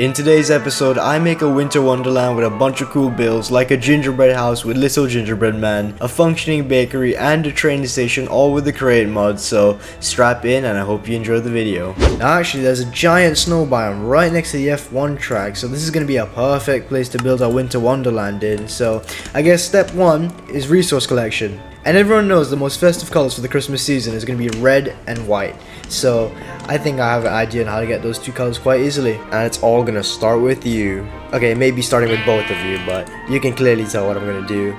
In today's episode, I make a winter wonderland with a bunch of cool builds like a gingerbread house with little gingerbread man, a functioning bakery, and a train station, all with the create mod, so strap in and I hope you enjoy the video. Now actually there's a giant snow biome right next to the F1 track, so this is going to be a perfect place to build our winter wonderland in. So I guess step 1 is resource collection. And everyone knows the most festive colors for the Christmas season is going to be red and white. So I think I have an idea on how to get those two colors quite easily. And it's all going to start with you. Okay, maybe starting with both of you, but you can clearly tell what I'm going to do.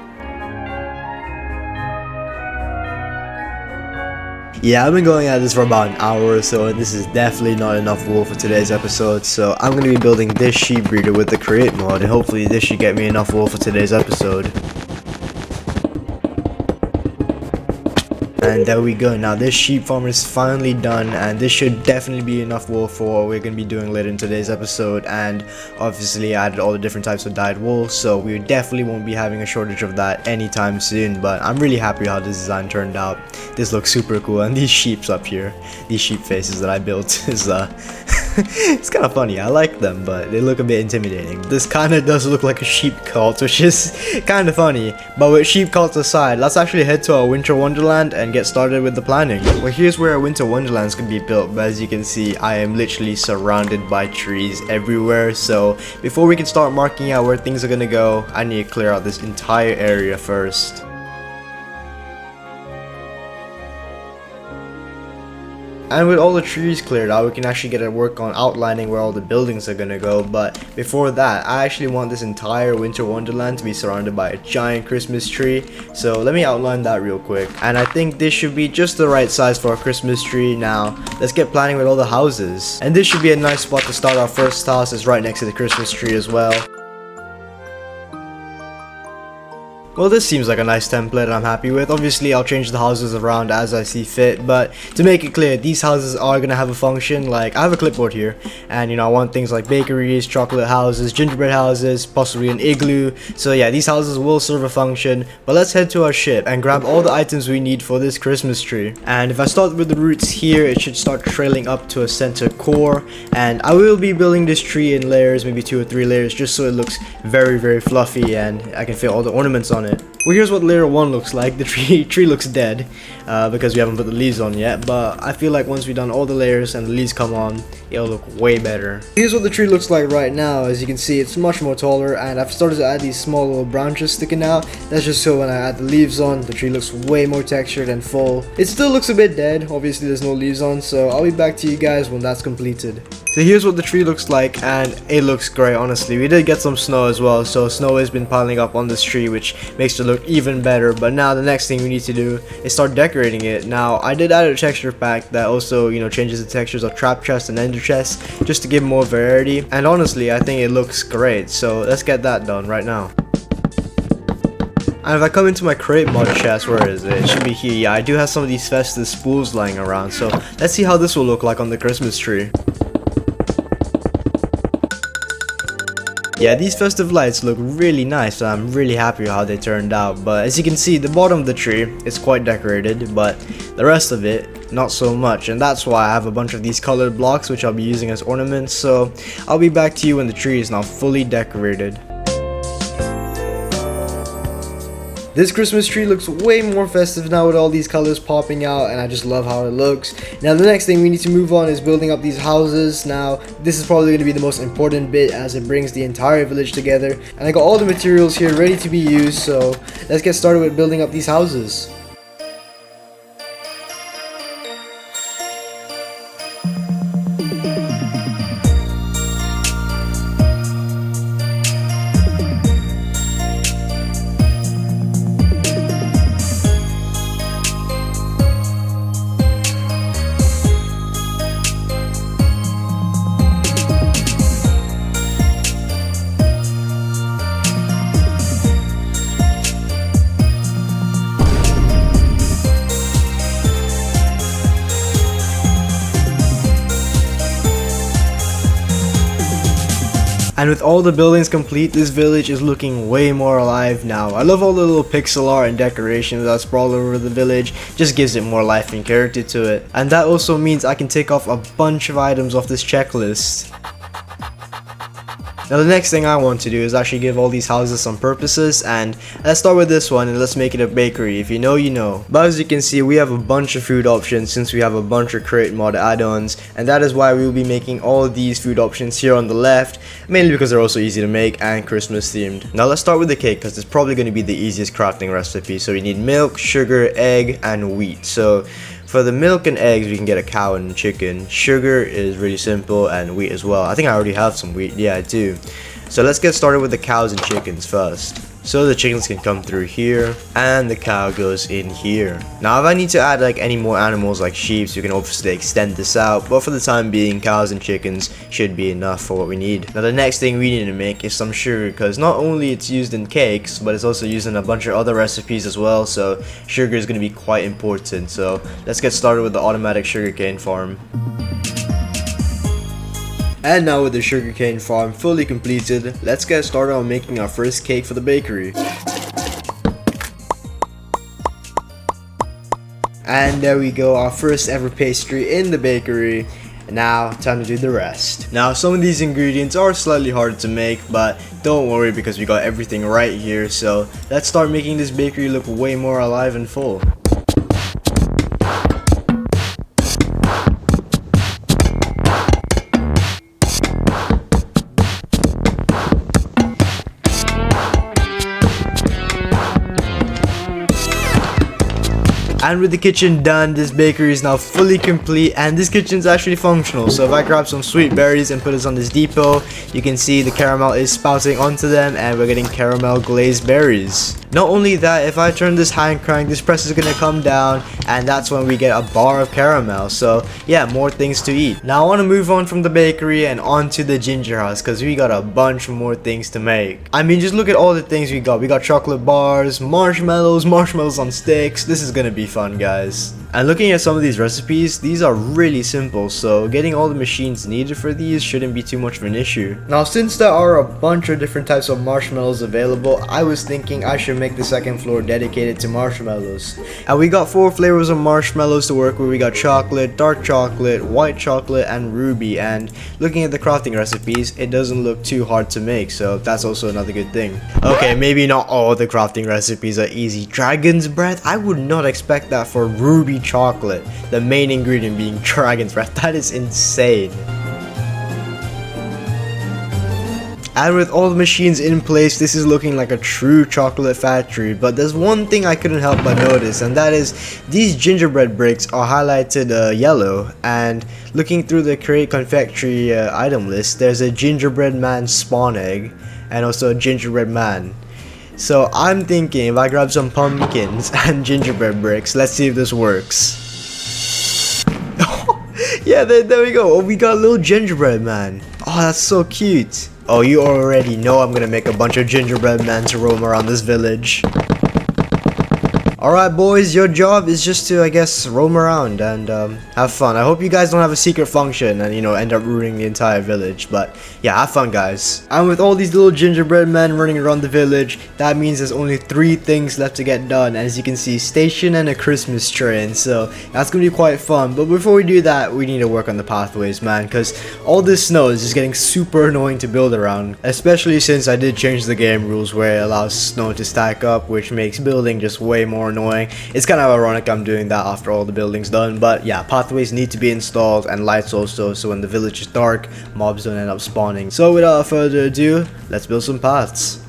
Yeah, I've been going at this for about an hour or so, and this is definitely not enough wool for today's episode, so I'm going to be building this sheep breeder with the create mod, and hopefully this should get me enough wool for today's episode. And there we go. Now this sheep farm is finally done, and this should definitely be enough wool for what we're going to be doing later in today's episode. And obviously I added all the different types of dyed wool, so we definitely won't be having a shortage of that anytime soon. But I'm really happy how this design turned out. This looks super cool, and these sheeps up here, these sheep faces that I built is it's kind of funny. I like them, but they look a bit intimidating. This kind of does look like a sheep cult, which is kind of funny. But with sheep cults aside, let's actually head to our winter wonderland and get started with the planning. Well, here's where our winter wonderland is going to be built, but as you can see, I am literally surrounded by trees everywhere. So before we can start marking out where things are going to go, I need to clear out this entire area first. And with all the trees cleared out, we can actually get to work on outlining where all the buildings are gonna go. But before that, I actually want this entire winter wonderland to be surrounded by a giant Christmas tree. So let me outline that real quick. And I think this should be just the right size for a Christmas tree. Now, let's get planning with all the houses. And this should be a nice spot to start. Our first house is right next to the Christmas tree as well. Well, this seems like a nice template I'm happy with. Obviously, I'll change the houses around as I see fit, but to make it clear, these houses are going to have a function. Like, I have a clipboard here, and I want things like bakeries, chocolate houses, gingerbread houses, possibly an igloo. So yeah, these houses will serve a function, but let's head to our ship and grab all the items we need for this Christmas tree. And if I start with the roots here, it should start trailing up to a center core, and I will be building this tree in layers, maybe 2 or 3 layers, just so it looks very, very fluffy and I can fit all the ornaments on it. Well, here's what layer 1 looks like. The tree looks dead because we haven't put the leaves on yet, but I feel like once we've done all the layers and the leaves come on, it'll look way better. Here's what the tree looks like right now. As you can see, it's much more taller, and I've started to add these small little branches sticking out. That's just so when I add the leaves on, the tree looks way more textured and full. It still looks a bit dead. Obviously there's no leaves on, so I'll be back to you guys when that's completed. So here's what the tree looks like, and it looks great. Honestly, we did get some snow as well, so snow has been piling up on this tree, which makes it look even better. But now the next thing we need to do is start decorating it. Now I did add a texture pack that also changes the textures of trap chest and ender chest just to give more variety, and honestly I think it looks great, so let's get that done right now. And if I come into my create mod chest, where is it? It should be here. Yeah, I do have some of these festive spools lying around, so let's see how this will look like on the Christmas tree. Yeah, these festive lights look really nice, so I'm really happy how they turned out. But as you can see, the bottom of the tree is quite decorated, but the rest of it, not so much. And that's why I have a bunch of these colored blocks, which I'll be using as ornaments. So I'll be back to you when the tree is now fully decorated. This Christmas tree looks way more festive now with all these colors popping out, and I just love how it looks. Now the next thing we need to move on is building up these houses. Now this is probably going to be the most important bit as it brings the entire village together, and I got all the materials here ready to be used, so let's get started with building up these houses. And with all the buildings complete, this village is looking way more alive now. I love all the little pixel art and decorations that sprawl over the village. Just gives it more life and character to it. And that also means I can take off a bunch of items off this checklist. Now the next thing I want to do is actually give all these houses some purposes, and let's start with this one and let's make it a bakery. If you know, you know. But as you can see, we have a bunch of food options since we have a bunch of crate mod add-ons, and that is why we will be making all of these food options here on the left, mainly because they're also easy to make and Christmas themed. Now let's start with the cake because it's probably going to be the easiest crafting recipe. So we need milk, sugar, egg, and wheat. So for the milk and eggs, we can get a cow and a chicken. Sugar is really simple, and wheat as well. I think I already have some wheat. Yeah, I do. So let's get started with the cows and chickens first. So the chickens can come through here, and the cow goes in here. Now if I need to add like any more animals like sheep, you can obviously extend this out, but for the time being, cows and chickens should be enough for what we need. Now the next thing we need to make is some sugar, because not only it's used in cakes, but it's also used in a bunch of other recipes as well, so sugar is going to be quite important. So let's get started with the automatic sugarcane farm. And now with the sugarcane farm fully completed, let's get started on making our first cake for the bakery. And there we go, our first ever pastry in the bakery. Now, time to do the rest. Now, some of these ingredients are slightly hard to make, but don't worry because we got everything right here. So let's start making this bakery look way more alive and full. And with the kitchen done, this bakery is now fully complete, and this kitchen is actually functional. So if I grab some sweet berries and put this on this depot, you can see the caramel is spouting onto them and we're getting caramel glazed berries. Not only that, if I turn this hand crank, this press is gonna come down, and that's when we get a bar of caramel. So yeah, more things to eat. Now I want to move on from the bakery and on to the ginger house, because we got a bunch more things to make. I mean, just look at all the things we got. We got chocolate bars, marshmallows on sticks. This is gonna be fun, guys. And looking at some of these recipes, these are really simple, so getting all the machines needed for these shouldn't be too much of an issue. Now since there are a bunch of different types of marshmallows available, I was thinking I should make the second floor dedicated to marshmallows. And we got 4 flavors of marshmallows to work with. We got chocolate, dark chocolate, white chocolate, and ruby. And looking at the crafting recipes, it doesn't look too hard to make, so that's also another good thing. Okay, maybe not all the crafting recipes are easy. Dragon's breath? I would not expect that for ruby chocolate, the main ingredient being dragon's breath. That is insane. And with all the machines in place, this is looking like a true chocolate factory. But there's one thing I couldn't help but notice, and that is these gingerbread bricks are highlighted yellow. And looking through the create confectionery item list, there's a gingerbread man spawn egg and also a gingerbread man. So I'm thinking if I grab some pumpkins and gingerbread bricks, let's see if this works. Yeah, there we go. Oh, we got a little gingerbread man. Oh, that's so cute. Oh, you already know I'm gonna make a bunch of gingerbread men to roam around this village. Alright boys, your job is just to, I guess, roam around and have fun. I hope you guys don't have a secret function and, you know, end up ruining the entire village. But yeah, have fun guys. And with all these little gingerbread men running around the village, that means there's only 3 things left to get done. As you can see, station and a Christmas train. So that's gonna be quite fun. But before we do that, we need to work on the pathways, man. Because all this snow is just getting super annoying to build around. Especially since I did change the game rules where it allows snow to stack up, which makes building just way more annoying. It's kind of ironic I'm doing that after all the building's done, but yeah, pathways need to be installed and lights also, so when the village is dark, mobs don't end up spawning. So without further ado, let's build some paths.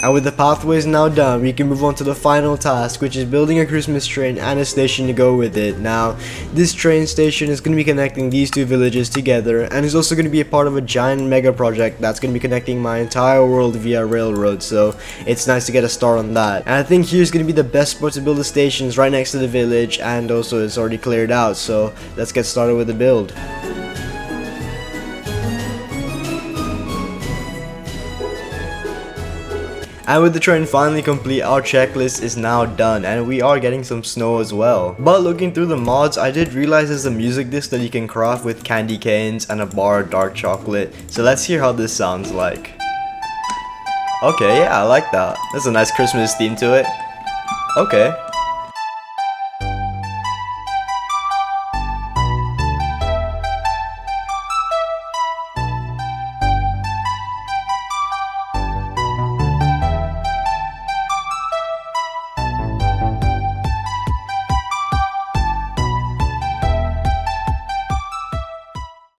And with the pathways now done, we can move on to the final task, which is building a Christmas train and a station to go with it. Now, this train station is going to be connecting these 2 villages together, and is also going to be a part of a giant mega project that's going to be connecting my entire world via railroad, so it's nice to get a start on that. And I think here's going to be the best spot to build the stations, right next to the village, and also it's already cleared out, so let's get started with the build. And with the train finally complete, our checklist is now done, and we are getting some snow as well. But looking through the mods, I did realize there's a music disc that you can craft with candy canes and a bar of dark chocolate. So let's hear how this sounds like. Okay, yeah, I like that. There's a nice Christmas theme to it. Okay.